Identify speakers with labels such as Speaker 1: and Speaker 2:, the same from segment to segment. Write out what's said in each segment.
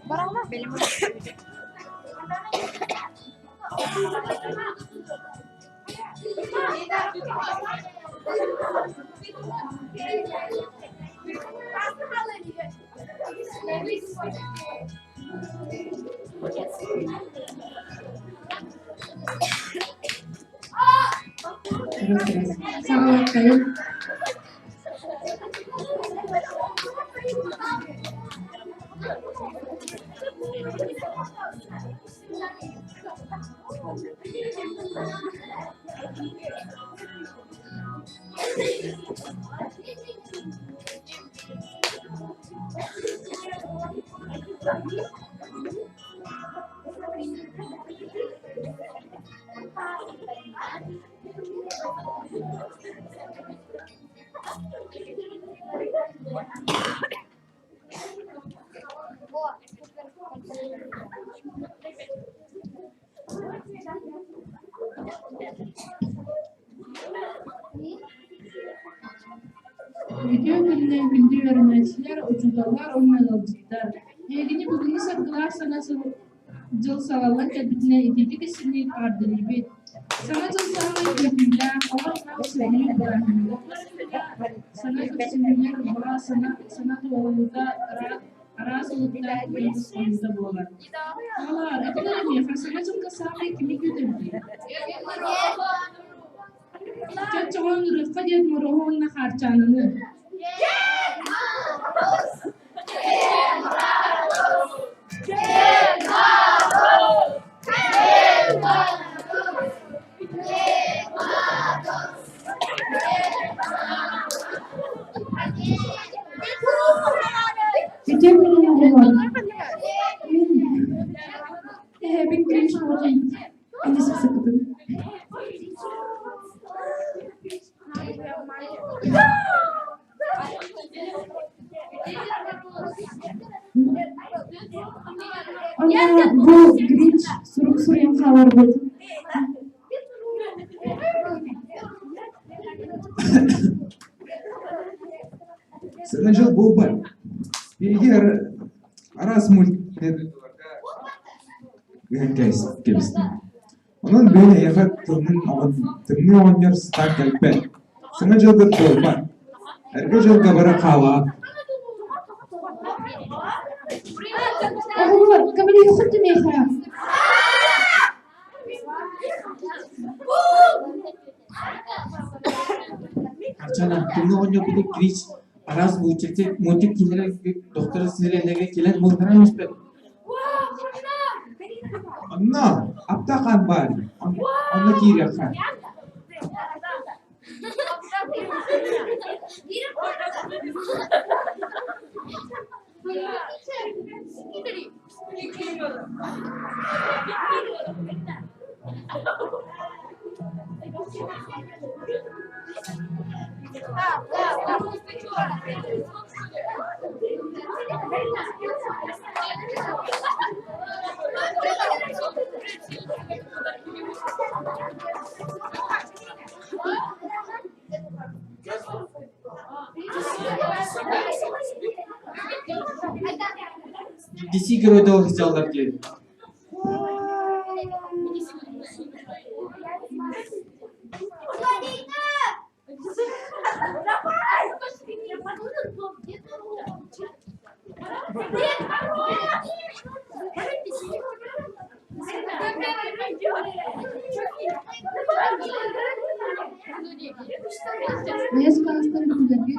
Speaker 1: Barangnya belim.
Speaker 2: Sangat baik. Video gününe gündür öğrenciler, ucudalar, onlarlar. Yegini bugün saklar sana jıl sağlar kadına ididik isimli ardını bir. Sana jıl sağlar kadına Allah'ın sevgili Ibrahim. Sana isimler bana sana doğrultuda arazılıkta yalnız sonunda boğular. Allah, akıllarım ya, sana jıl kasabı kimi götürdü? Çoğun rıfkı diye muruhunla harcanını. Geçen gün yapıyorum. Bir gün sonra annesi sıkıldı. Ama bu Grinch soru yang kawar bu.
Speaker 3: Senajal boban. Bilgi aras multi. Guys, kebisni. Onun böyle yakat tümünü oynuyor start gelpe. Senajal da boban. Ergejal kabara kawa.
Speaker 2: Aku kembali ikut tu mereka.
Speaker 4: Archana, tümünü oynuyor bir de Grinch aras multi kinlere doktora sinirlerine gelen muhterem pek.
Speaker 3: Anna, apta kan bari. Anna kiri kan.
Speaker 4: Disi grodo hicallar ki.
Speaker 2: Saya suka sekali belajar.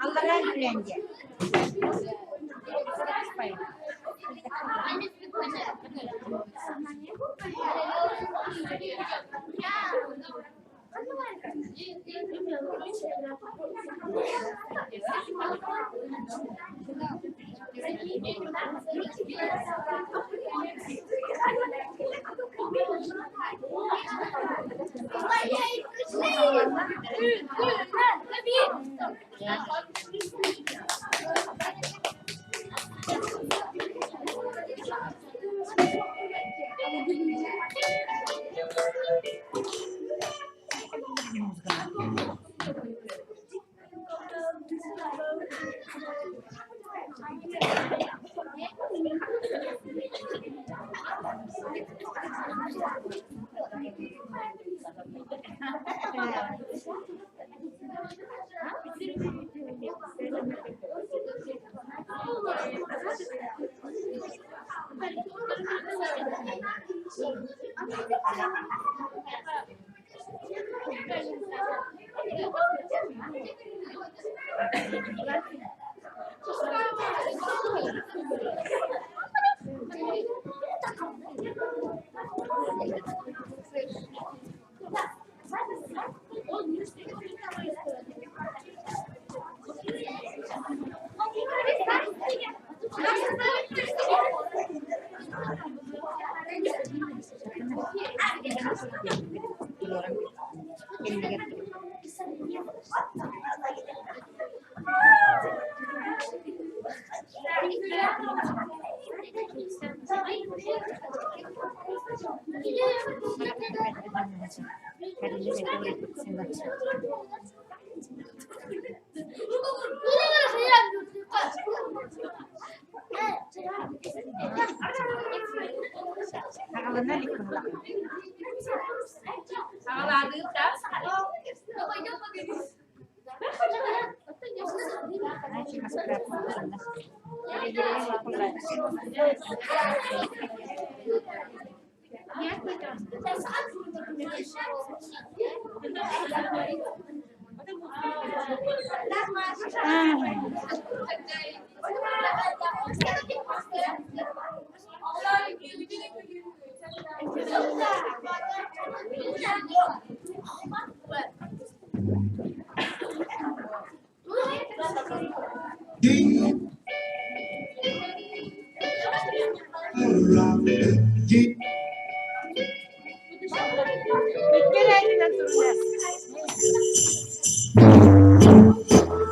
Speaker 1: Allah'a güvence.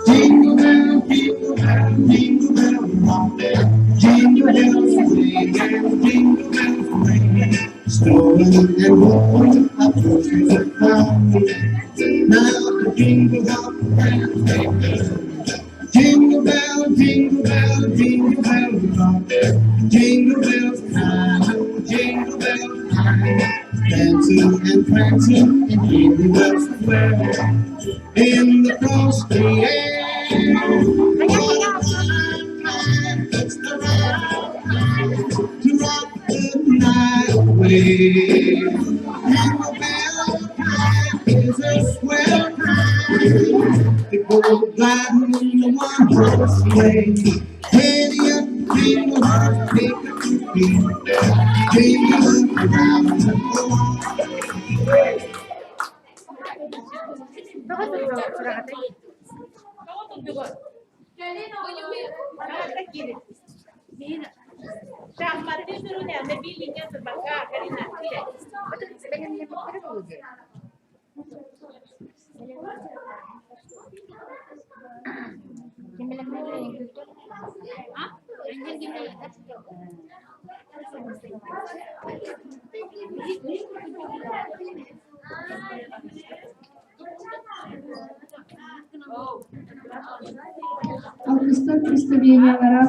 Speaker 5: Jingle bell, jingle bell, jingle bell rock. Jingle bells swing and jingle bells ring. Snowing and blowing up through the clouds. Now the jingle bell bands they play. Jingle bell, jingle bell, jingle bell rock. Jingle bells time, jingle bells time. Dancing and prancing in jingle bells square. In the frosty air, what a time, it's the right time to rock the night away. Jingle bell time is a swell time to go gliding in the one-horse sleigh. Giddy up, jingle bells, take up your feet, jingle around the clock.
Speaker 2: Alkışlar представлениялара.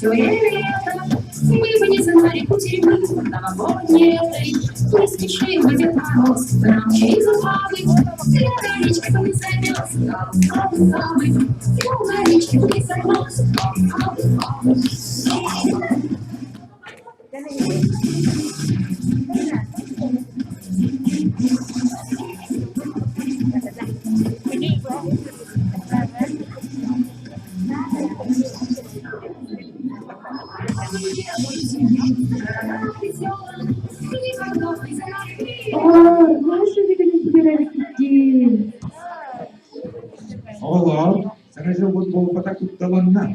Speaker 2: Мы бы не знали пути новогодней, мы спешили где мороз, нам через лавы, для речки мы займемся, для речки мы займемся.
Speaker 3: Oğlum, sana şu futbol patak tuttalanlar.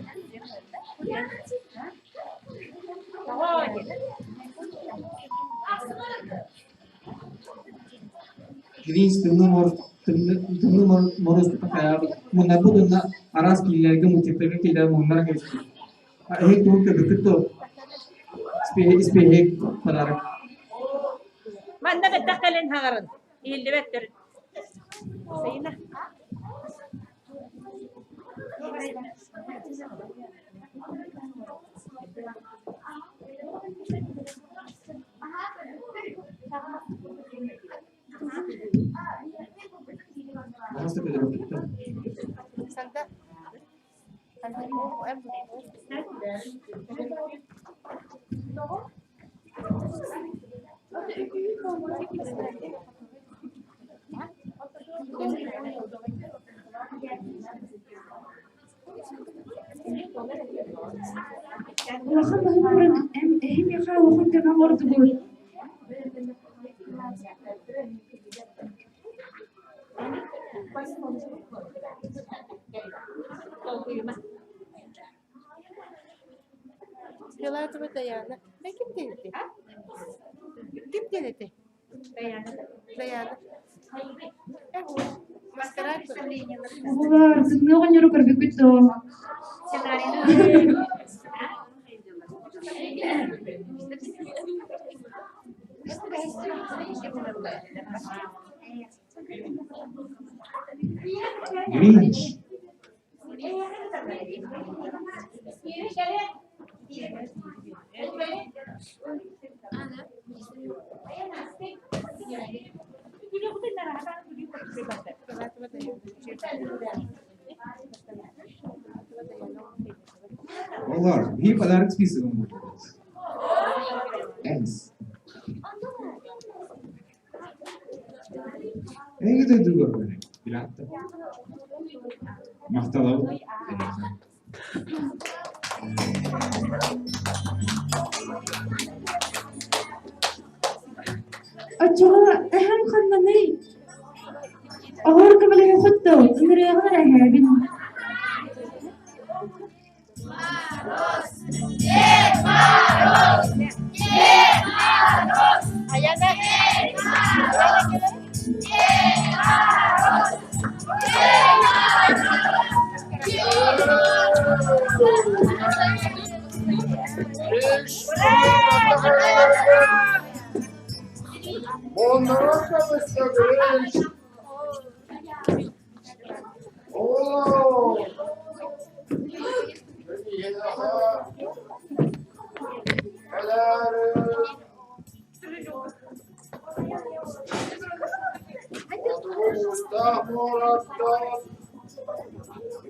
Speaker 4: Grinch tümlü moros kaya bunlar bu durumda aras killerge mutlaka killer bunlar geçti. Hek tuh kebetulan ispehek pelarak.
Speaker 1: Manda bettakalin hangaran. İlli bettir. Sayına.
Speaker 4: Nasıl kebetulan?
Speaker 1: Santa. Santa mo em.
Speaker 2: وخم هنورن هم يخاو خم كنا ورد بول
Speaker 1: Diyorlar tabii Dayana. Ne kim delirdi? Kim delirdi? Dayana. Dayana. Maskara
Speaker 2: Булар дымны гонёру көрбүк битто.
Speaker 3: Grinch. Oğlum, bir pelarak spesifik bu. Ens. En güzel duygu böyle. Bilatta. Mahtalav.
Speaker 2: أجوا أهم خنني أهور قبل يخطو نري غير هابين
Speaker 5: Monarca Mr. Grinch. Oh.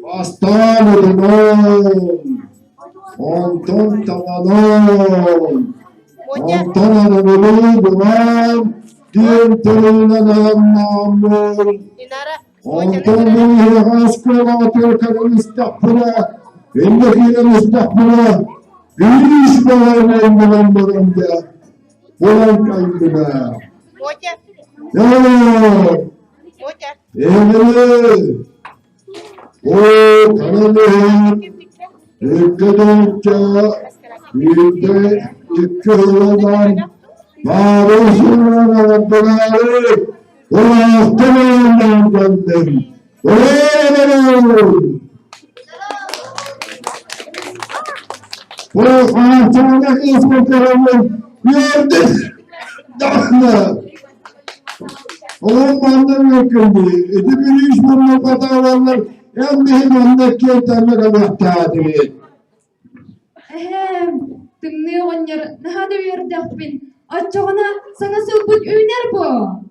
Speaker 5: Bastalı'nın onton tavanın
Speaker 1: Monya.
Speaker 5: onton anadolu duman din tırından anlamur
Speaker 1: Inara.
Speaker 5: onton bir haskala Türk'ün istahpura indekinin istahpura bir iş bağırmayın bulanlarında bulan kaybına
Speaker 1: Monya.
Speaker 5: ya
Speaker 1: Monya.
Speaker 5: evli o kanalı yıkılınca yüzde yıkılan bağırışından dolayı o haftalarından döndüm. Bu haftalardaki hizmetlerimi gördük. Dağında. Oğlum bandım yakıldı. Bir iş bununla patalarlar. Hem mühim ondaki yeterli kadar tadı.
Speaker 2: Tümlü oynayar. Ne hadi verdik bin. Açığına sana sılbık oynar bu.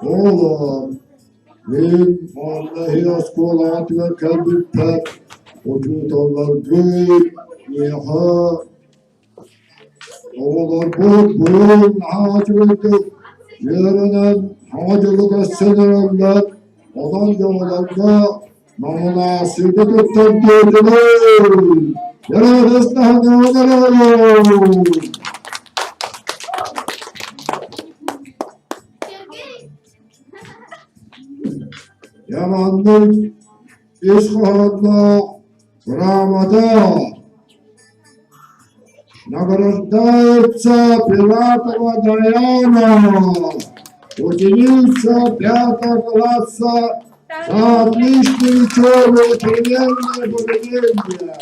Speaker 5: Oğlum, ben vallahi askolat ve kalbimde vücudalar gül, niha. Oğlan bu hacılık, yerinen hacılık etselerler, olan yollarda namınasıydı tuttum dediler. Yaradız daha ne olur? Yamanlık, işgalda, rahmata. Награждается Пилатова Даяна, ученица 5 класса за отличные учебы и примерное поведение.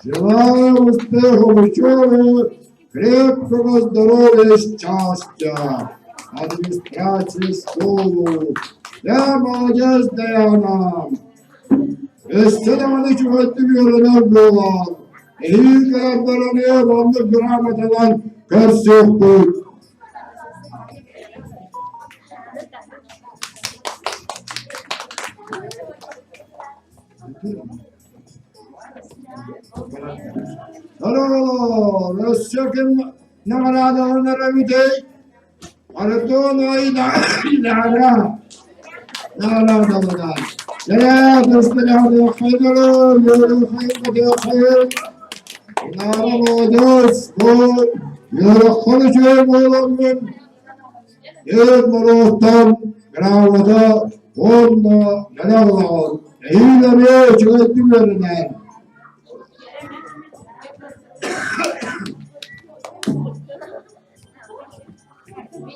Speaker 5: Желаю успеха в учебе, крепкого здоровья и счастья. Администрации школы. Я молодец, Даяна. Естественно, чего ты вернешь была. İyi kararlarını bandık rahmet eden kers yoktur. Alo, Rösçekin ne kadar da onlara bitey. Arıtun ayda idara. Ne kadar da bunlar. Ya, dostları hayırlı, yürü hayırlı. Namazız bu yürüyüşü olanın muhtar gravada onda neler var? İyileri çıkarttılarlar.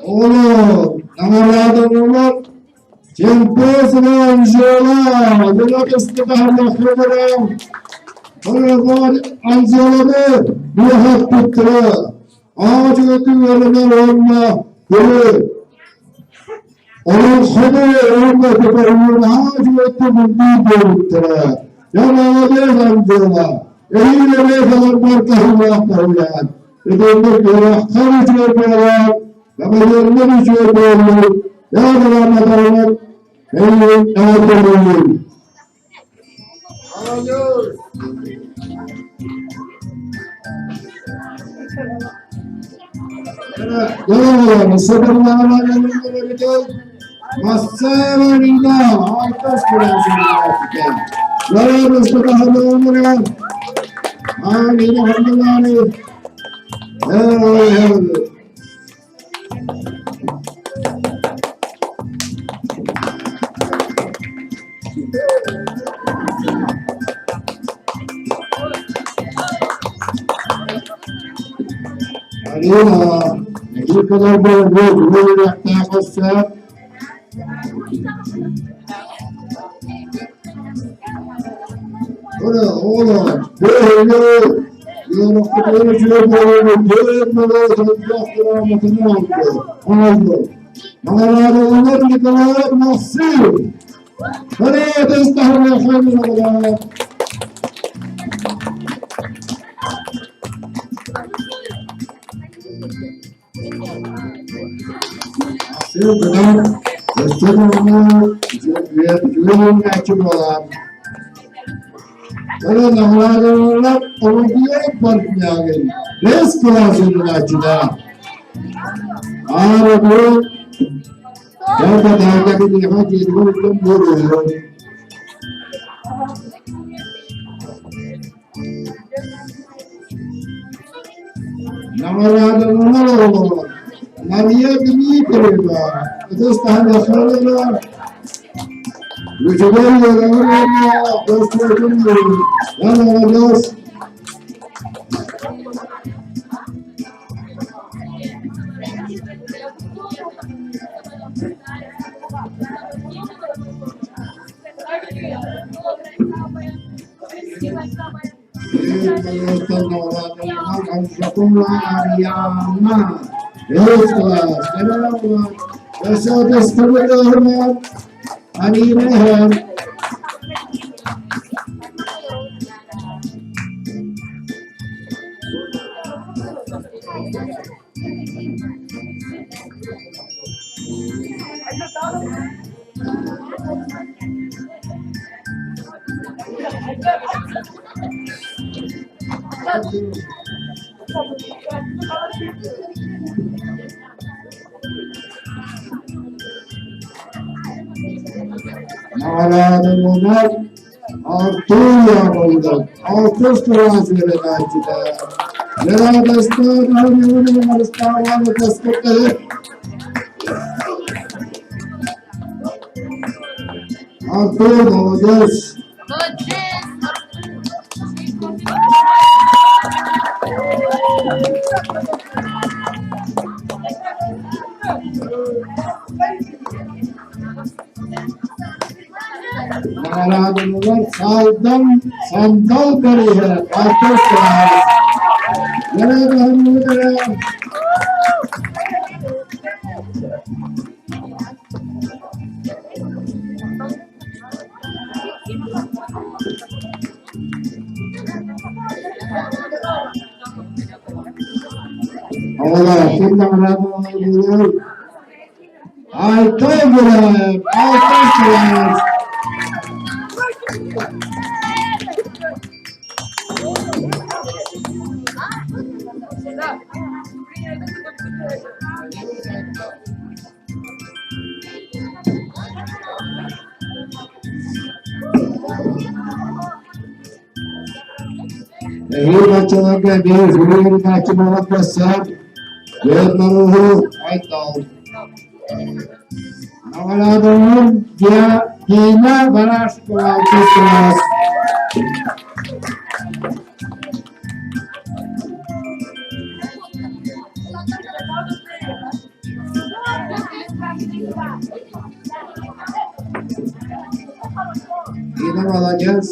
Speaker 5: Oğlum, namazlardan var. Cempesine anjela, yıllık istihdamlıklarım. Onlar anzaladı, bir hak tuttular. Ağacı götürüyorlar onunla, böyle. Onun sonu onunla tutarlar, ağacı götürüyorlar. Yanına anzala. Eyle ne kadar markasını yaptılar. Edilmek göre karıştırıyorlar. Yabancılar içiyorlar. Yardılarlar. Eyle yardılarlar. Hayır. Doğru, sabırlarla yanılmaları Masaya Rida, altas kurasın. Yararız da daha da olmayan. Amin, alhamdülillah. Evet. Alina, ne kadar böyle yaklaşsa. Ora, ora, böyle yorulduğunu söylüyorum, böyle rahmetine oldu. Mağarada onlar yıkılar nasıl? Nereye testahır yaşamıyorlar? Nasıl kadar? Göstermiyor, güvenin açımlar. Böyle mağaralar onu diyerek bakmıyor. Res klasının açıda. Ağrı ben de daha bir defa geliyorum vuruyor. Namaradanlar olur. Maria bini kırıyor. Ötesi daha da kalırlar. Vücudan yorulur. Dostlarım yorulur. Lan olacağız. Mağaradanlar altı yapıldı. Altı sırasıyla açıda. Yaradastan aynı arasından tasdikleri. Altı olacağız. Mağaradanlar sandal kariyer. Altı sırasıyla. Yaradanlar. Allah, şimdi mağaradanlar. Altı sırasıyla. Altı sırasıyla. Ehli bacaan ke dia guru macam mana besar, dia maruh aital. Awalnya dia hina baras kelas. Hina balanyas.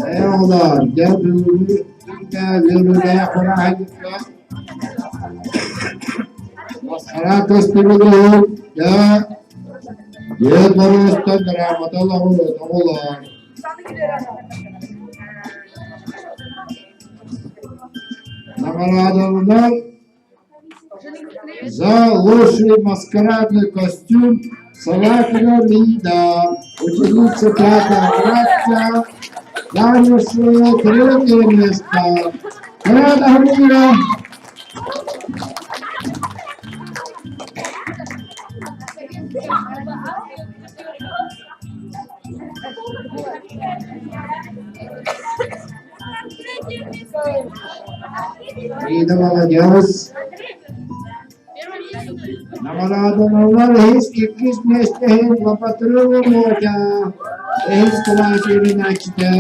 Speaker 5: Allah, dia dulu dia kurang masalah keseluruhan dia terus terdapat Allah. Наградовал за лучший маскарадный костюм Салатова Лида, ученица 5 класса, занявшая 3 место. Рада Хамира. Лида молодец. Nagaradanlar hiç ikiz mesleğin kapatılır olacak. Hiç klasörün açtı.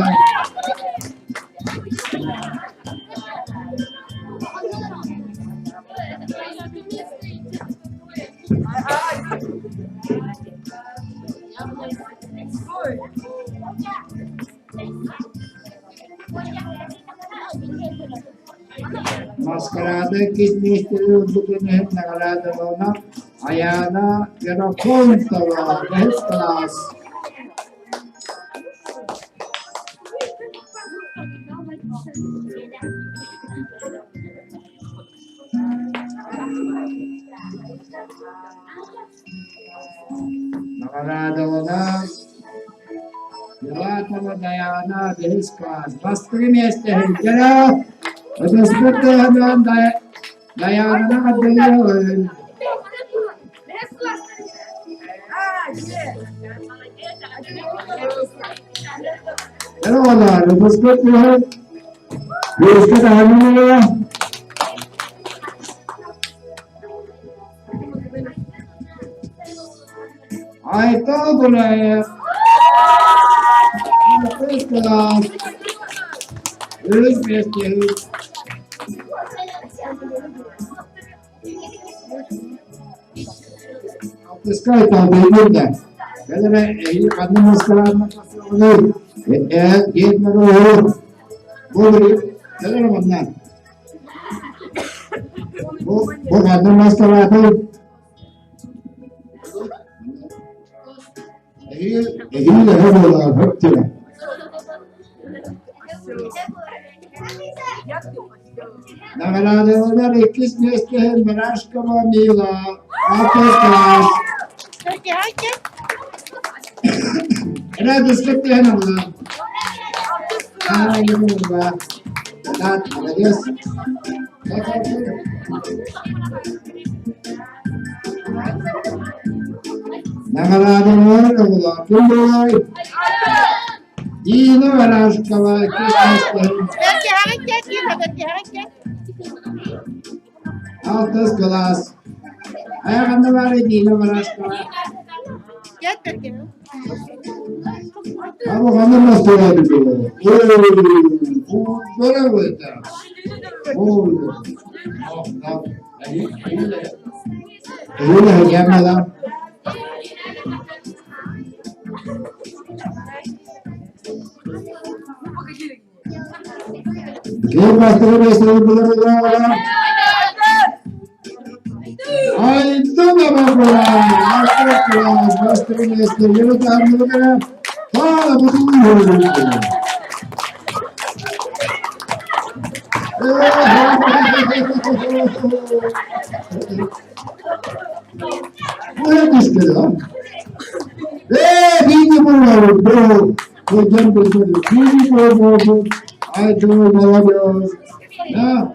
Speaker 5: Maskarada ikiz mesleği bugün hep nagaradanlar ayağına telefon var. Hiç klas. Nagaradanlar Yalata Dayana Behiskas, Bastri mesleği gel. Ödesbette hemen Dayana'na adılıyor. Merhabalar, ödesbette hemen Behiskas adılıyor. Ayta buraya. Behiskas. Öz mesleği. Pускай там дойдет, когда я одному сказал, есть много говорит, когда одна. Вот одному сказал, не работала, вообще. Nagaradanlar ikiz mesleğin Maraşkova Mila, Altı klas.
Speaker 1: Peki hangi?
Speaker 5: Era descripte है ना बोला हाँ ये बोला बात yes Nagaradanlar bola Kumboy Dino Maraşkova ikiz mesleğin
Speaker 1: Peki hangi? Peki hangi?
Speaker 5: Altı klas. Ayağında var Dino Maraşkova.
Speaker 1: Gel peki.
Speaker 5: Ama hanım nasıl olabilir? Bu böyle mi? Oğlum. Öyle gelme lan. Kim bastırı besleyi bulur? Aydın da bakıyorum. Arkadaşlar bastırı besleyi yürü tahmin hala bu duyuyorum. Bu ne düştü lan? Beni bulmadım. Hocam besleyi. Beni bulmadım. Aydın bulamadım. Ya.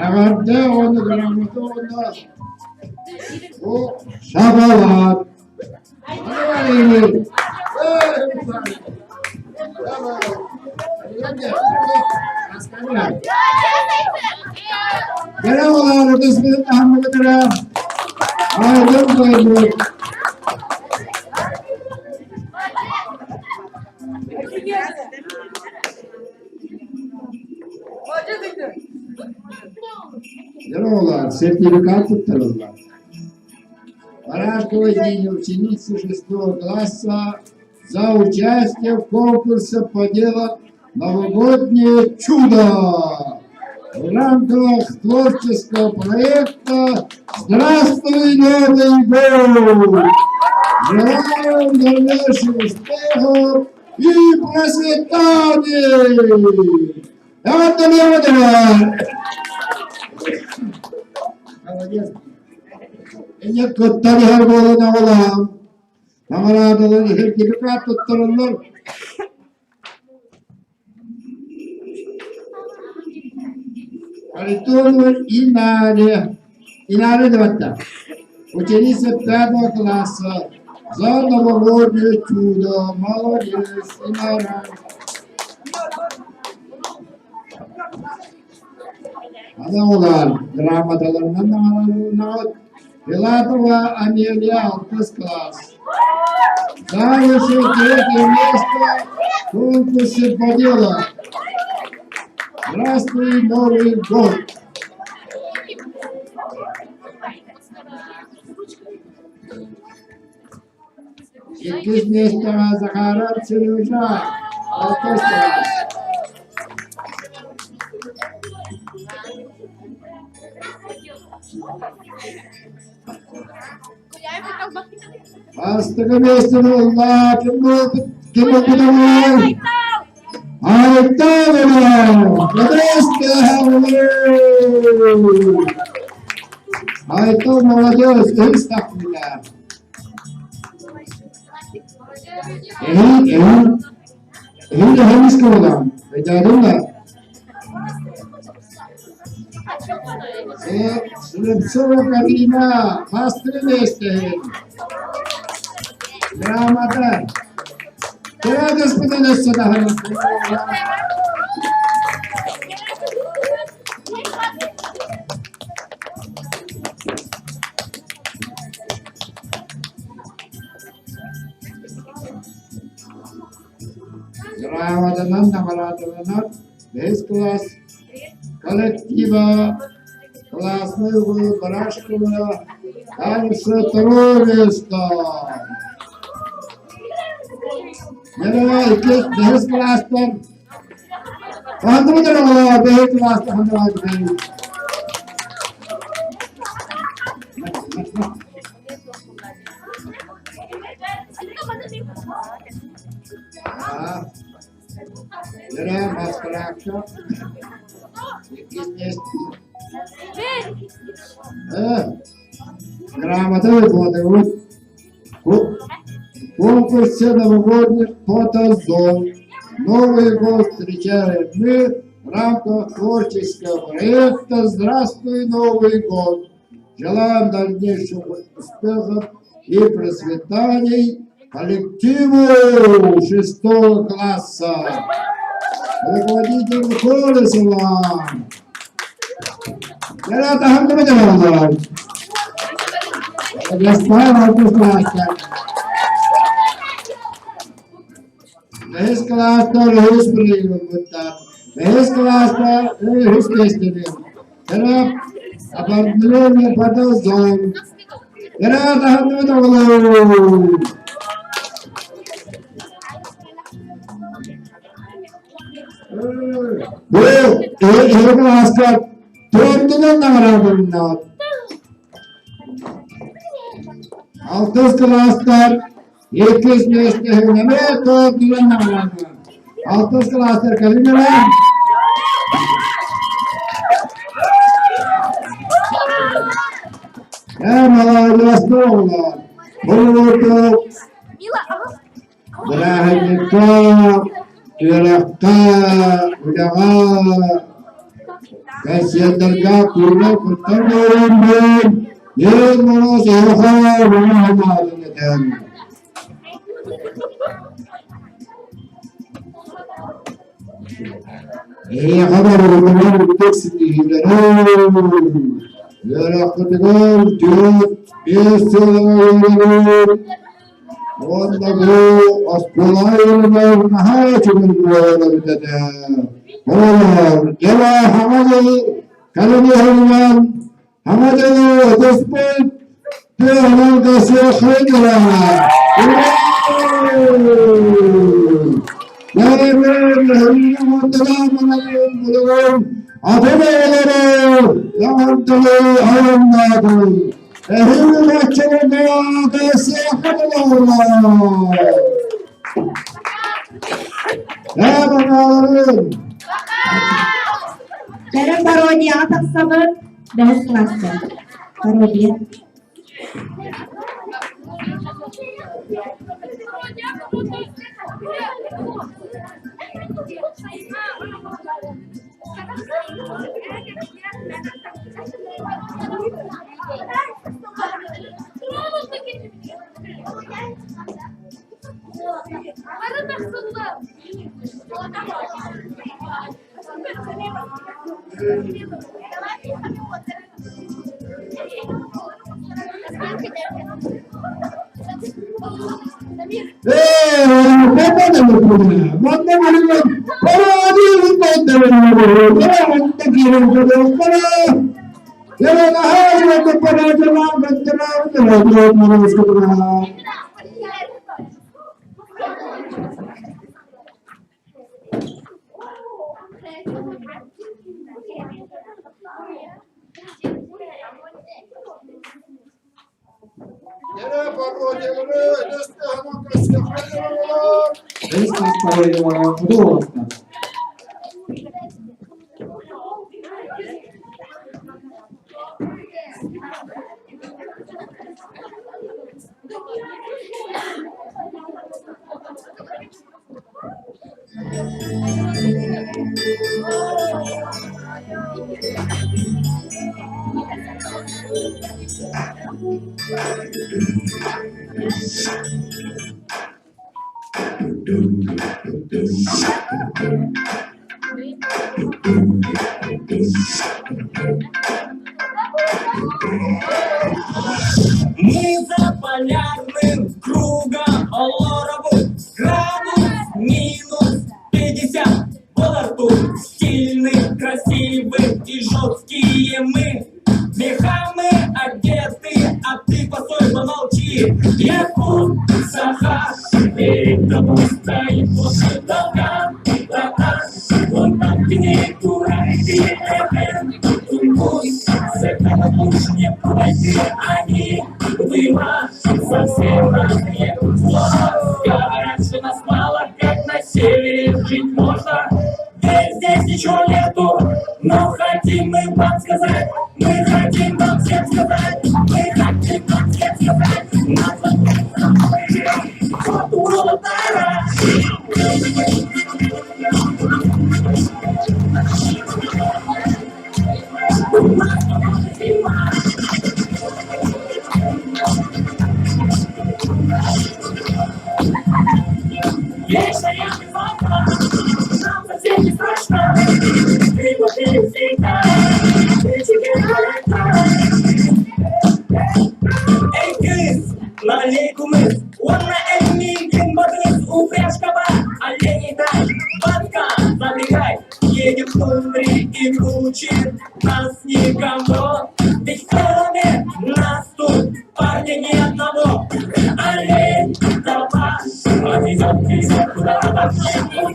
Speaker 5: Agarte onu gramada onda. O şabalar. Ne var yine? Merhabalar, ödesini tahmin ederim. Aydın koydu. Здорово, сертификат второго. Парашкова день ученицы 6 класса за участие в конкурсе по делу «Новогоднее чудо» в рамках творческого проекта «Здравствуй, Новый год!». Желаем дальнейших успехов и процветания! Давайте, молодец! Enge kıttan her boluna olam. Kamaradalar her gibi kat tuttururlar. Aritonun inare de batta. Ученица 5 класса. За новогоднее чудо. Молодец, Инара. Adamlar dramadalarından namalarından Filatova Amelia 6 класс. Дальше третье место в конкурсе по делу. Здравствуй, Новый год. Sekiz место Захаров Сережа, 6 класс. Астага место Allah, kim okuduğum? Ayetler. Ayetler молодец, estağfurullah. Ehin de hem iski olan. Becadım da. Sırıpsıvı kadına, pastırı da isteyin. Dramalar. Kira kısmından etse daha. Dramadan namalatlarından 5 klas коллектива классного барашкова дальше 2 место. Merhaba, 5 klastan. Hangi merhaba, 5 klastan hangi? Merhaba, maskara akşam. 8 место. Грамота выходит. Конкурс новогодних фотозон. Новый год встречаем мы в рамках творческого проекта «Здравствуй, Новый год». Желаем дальнейших успехов и процветаний коллективу 6 класса. Руководитель Колесова. Я там не буду. Я спаю, Весь класс рус приемут. Весь класс рус тестирует. Когда определенный фотозон. Я там не буду. Ini kelaskan turuntunan namanya. 6 kelaskan 2 место namanya turuntunan namanya. 6 kelaskan kali mana? Malah jelas dong. Untuk berahnya Kira-kira udah kasihan terga kurna pertanyaan yang mau saya mengamalkan. Kabar berkenan untuk sendiri. Kira-kira biasa Onda bu askulaylar nihayet bir Oğlar, gela hamadı, kalemi hırman, hamadı despot, pehman kasya khayra. Yarın hırman ondala manayım, adıları, yantılı ayımladım. Ehil bahçede kasya khayra. Ya bakalım.
Speaker 6: Dalam parodiya tak sabar 10 kelas. Parodiya.
Speaker 4: Estas parodiyalar Rudolf'tan.
Speaker 6: Мы за полярным кругом лоровым, градус минус 50 по рту. Стильные, красивые и жесткие мы. Мехами одеты, а ты постой, помолчи. Я кот, Саха, перед тобой стоит после долга. Он там где курайте, пусть с этого лучше не пройти. Они дыма совсем разные. Говорят, что нас мало, как на севере жить можно. Ведь здесь ничего нету, но хотим мы вам сказать. Мы хотим вам всем сказать. Мы хотим вам всем сказать. Нас вот Уолтера. Вечно я не знаю, нам совсем не страшно. Ты вот и всегда, ты тебе нравится. Эй, крыс, налей кумыс, он на Эмилькин батыс, упряжкова, оленей дай, батка, забегай. Едем в тундре и круче нас никого. Ведь кроме нас тут парня ни одного. Олень, толпа, отвезет куда-то.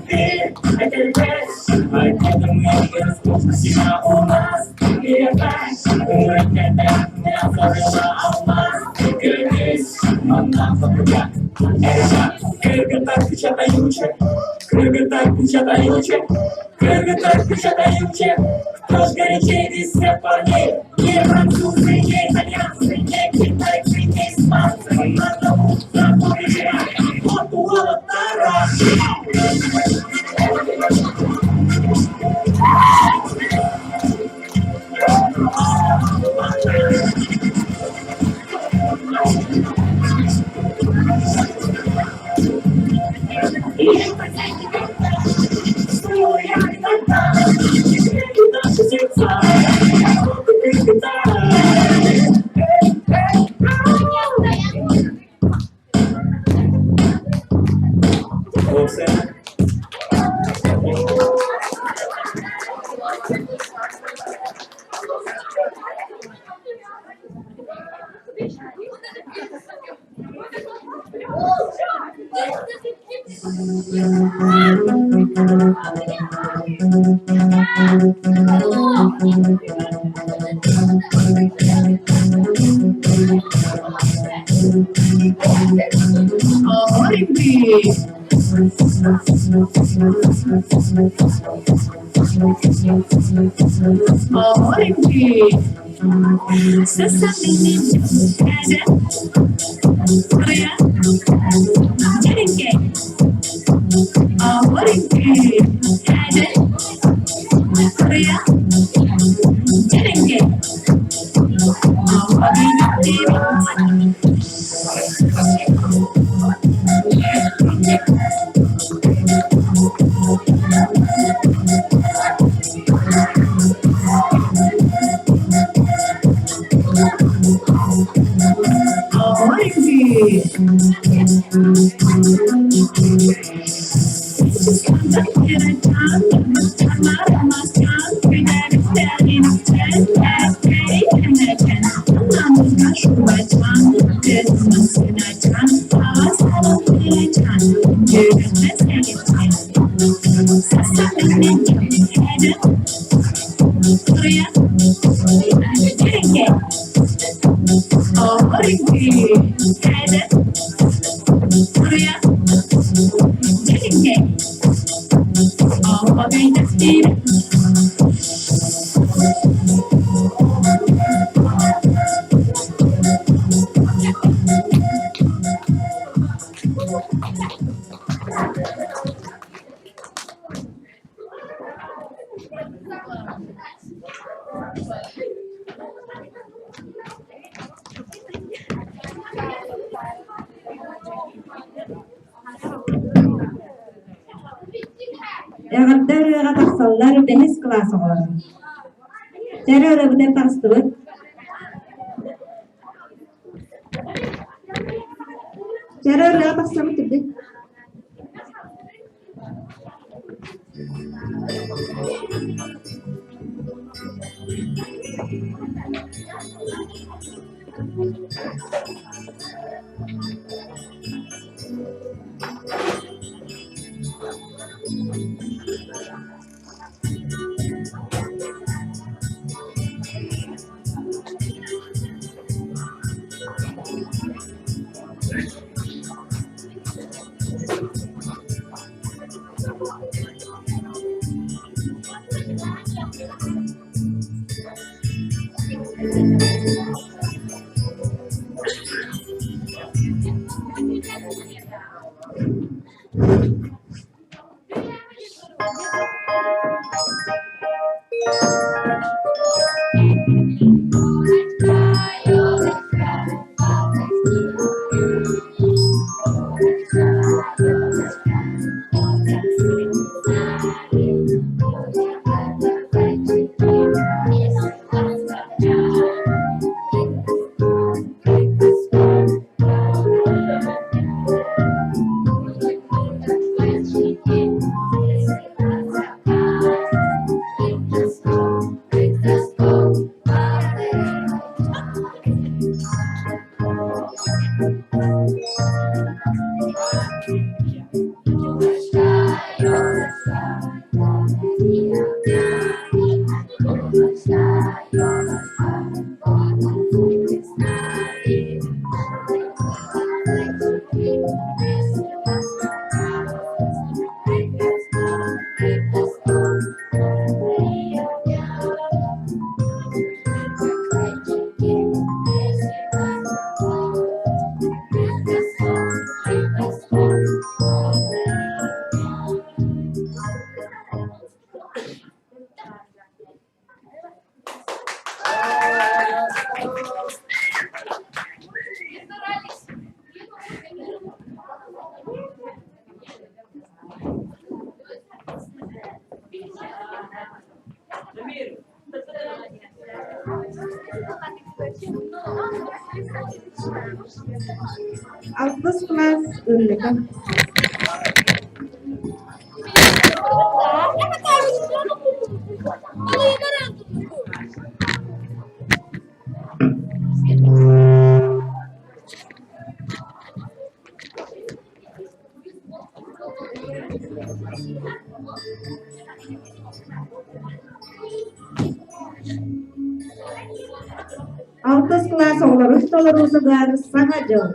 Speaker 6: Ты, это вещь, а где-то мы распустим. У нас передай, это не особенно алмаз. Крылись, он нам попадет. Крыга так печатаюче, крыга так печатаюче, крыга так печатаюче. Кто ж горячей из всех парней? Не французы, не итальянцы, не китайцы, не испанцы. Надо забыть, вот Уолтера.
Speaker 7: Sesaminin ada Korea Jeringe Waringe ada Korea Jeringe Yagaddarıga taksallar deniz klası olur. Terörü bu da tastılık. Terörü taksallar tübdük. Altos kelas kan. Altos kelas olarak segar sangat jauh.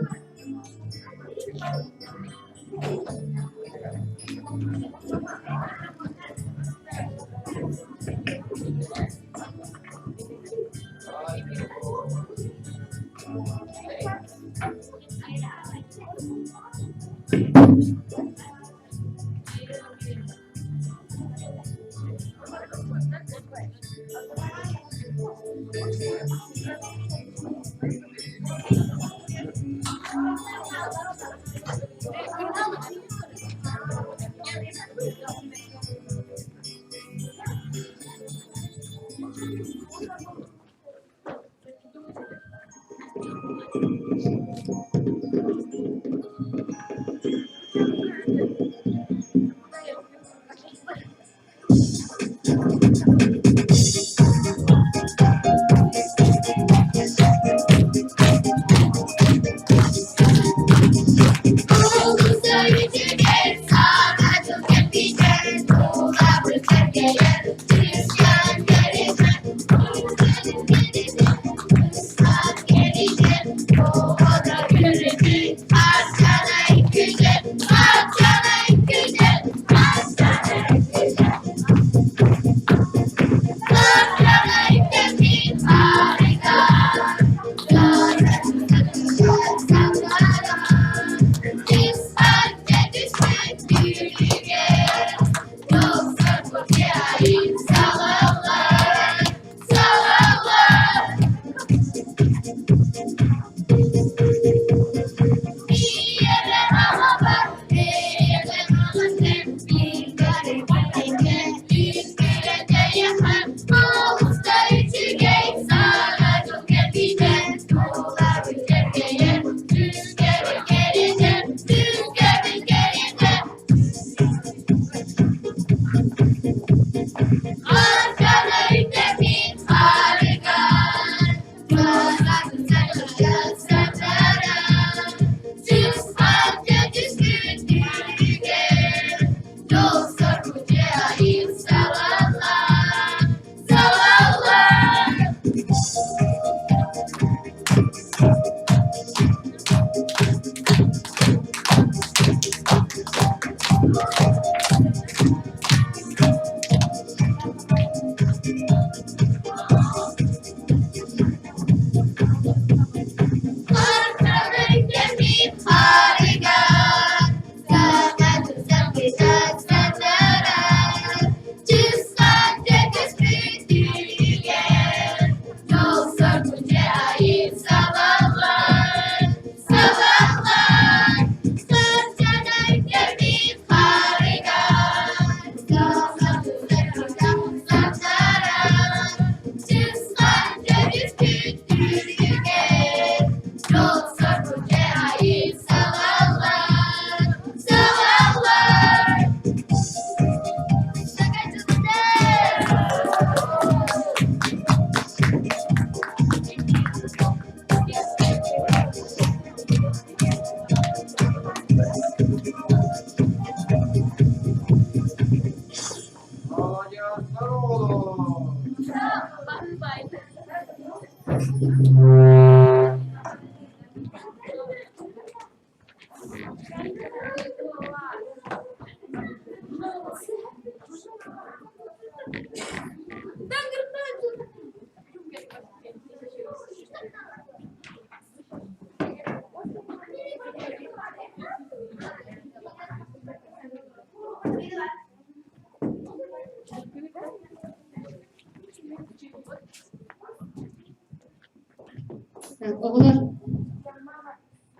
Speaker 2: Oğullar.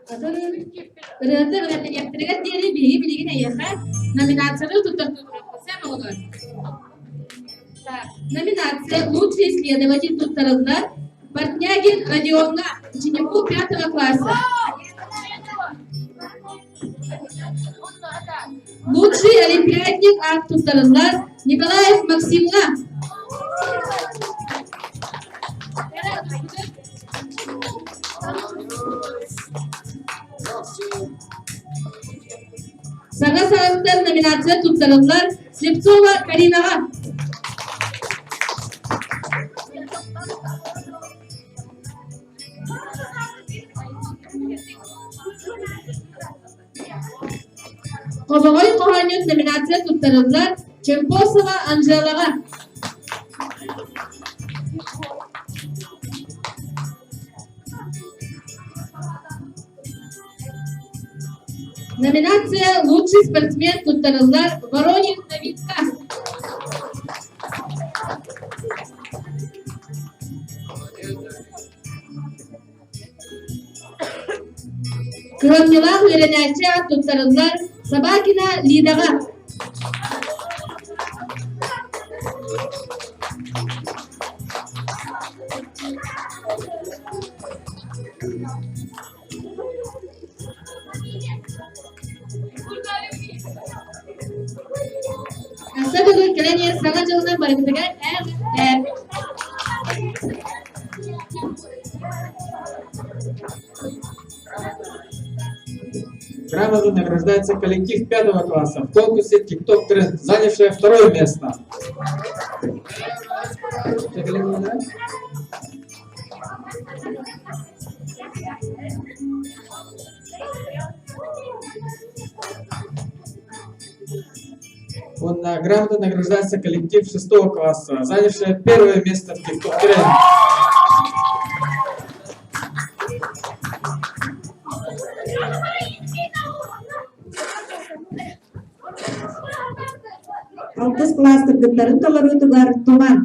Speaker 2: Atın rıhtı rıhtı yaptırıgat deri bihi bilgin ayyaha nominasyonu tutturdu. Sen oğullar. Номинация «Лучший исследователь Туттарылда» Портнягин Родионга, ученику 5 класса. Лучший олимпиадник от Туттарылда Николаев Максимга. Saga Sanatlar nominasyonu Tuttарылдар Слепцова Каринага. Кобогой Коханюк номинация Туттарылдар Чемпосова Анжелага. Номинация «Лучший спортсмен Куттарыллар» Воронин Давидка. Кылымнылах үйренәче Куттарыллар Собакина Лидага. Sebelum kalian sangat jauh berikutnya,
Speaker 4: Грамотно награждается коллектив 5 класса в конкурсе TikTok Тренд, занявший 2 место. Грамотно награждается коллектив 6 класса, занявший 1 место в TikTok Тренд.
Speaker 7: Altıs kelas tergetar tolong tugar tuman.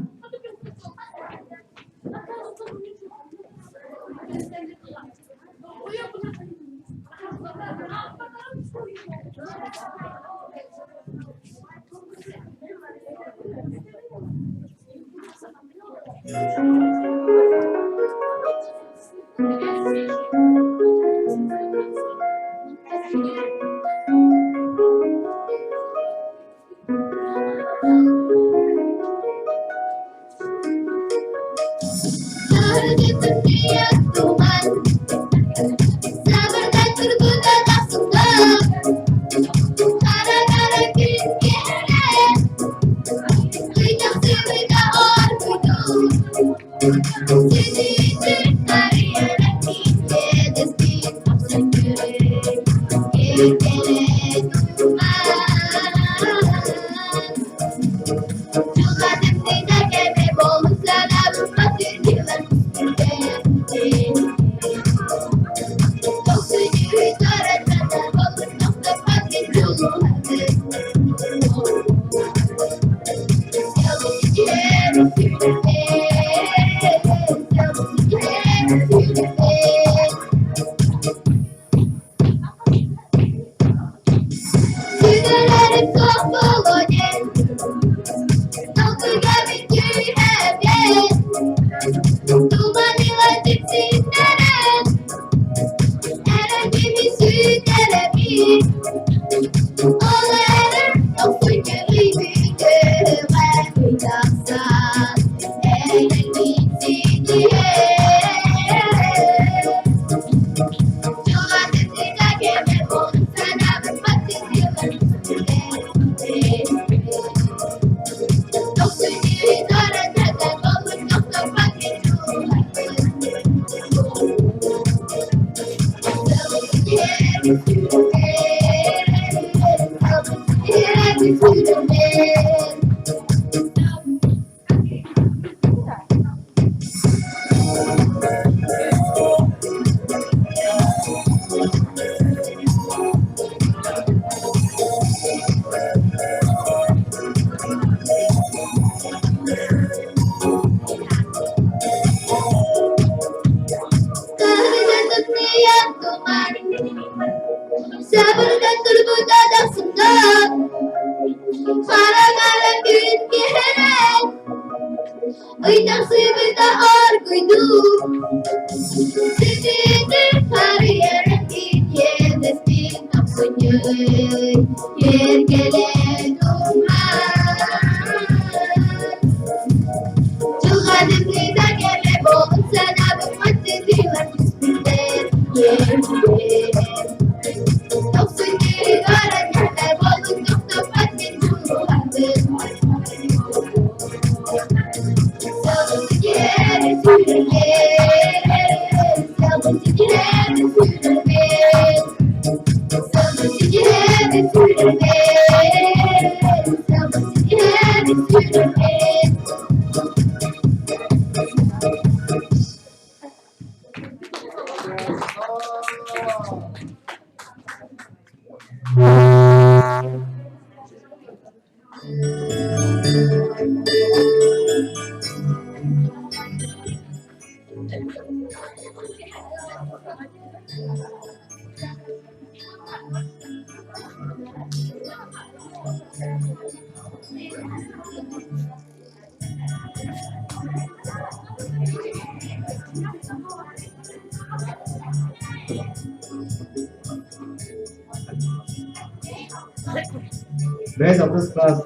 Speaker 8: Base of this class.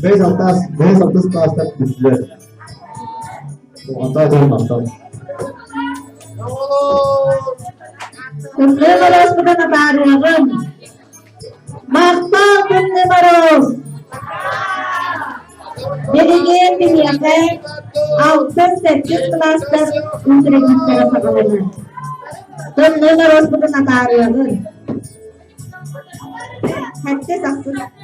Speaker 8: Base of this class that declared.
Speaker 7: Números penataran. Makta números. Dirigir pilihan output service cluster untuk register pengalaman. Números penataran. Hati sakit.